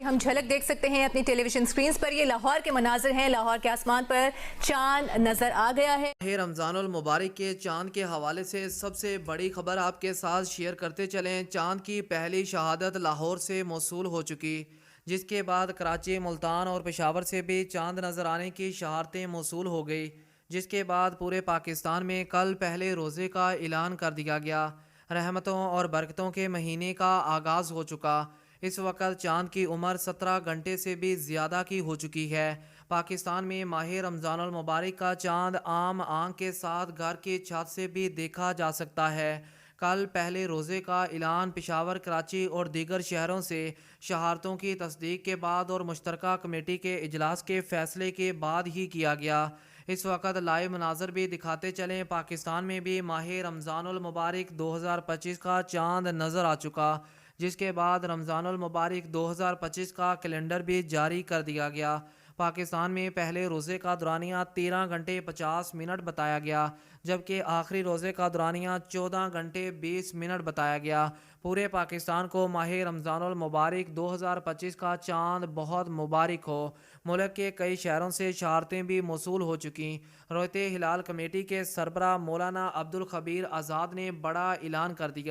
ہم جھلک دیکھ سکتے ہیں اپنی ٹیلی ویژن سکرینز پر. یہ لاہور کے مناظر ہیں. لاہور کے آسمان پر چاند نظر آ گیا ہے. رمضان المبارک کے چاند کے حوالے سے سب سے بڑی خبر آپ کے ساتھ شیئر کرتے چلیں. چاند کی پہلی شہادت لاہور سے موصول ہو چکی، جس کے بعد کراچی، ملتان اور پشاور سے بھی چاند نظر آنے کی شہادتیں موصول ہو گئی، جس کے بعد پورے پاکستان میں کل پہلے روزے کا اعلان کر دیا گیا. رحمتوں اور برکتوں کے مہینے کا آغاز ہو چکا. اس وقت چاند کی عمر 17 گھنٹے سے بھی زیادہ کی ہو چکی ہے. پاکستان میں ماہ رمضان المبارک کا چاند عام آنکھ کے ساتھ گھر کی چھت سے بھی دیکھا جا سکتا ہے. کل پہلے روزے کا اعلان پشاور، کراچی اور دیگر شہروں سے شہادتوں کی تصدیق کے بعد اور مشترکہ کمیٹی کے اجلاس کے فیصلے کے بعد ہی کیا گیا. اس وقت لائیو مناظر بھی دکھاتے چلیں. پاکستان میں بھی ماہ رمضان المبارک 2025 کا چاند نظر آ چکا، جس کے بعد رمضان المبارک 2025 کا کیلنڈر بھی جاری کر دیا گیا. پاکستان میں پہلے روزے کا دورانیہ 13 گھنٹے 50 منٹ بتایا گیا، جبکہ آخری روزے کا دورانیہ 14 گھنٹے 20 منٹ بتایا گیا. پورے پاکستان کو ماہ رمضان المبارک 2025 کا چاند بہت مبارک ہو. ملک کے کئی شہروں سے شہادتیں بھی موصول ہو چکیں. رویت ہلال کمیٹی کے سربراہ مولانا عبدالخبیر آزاد نے بڑا اعلان کر دیا.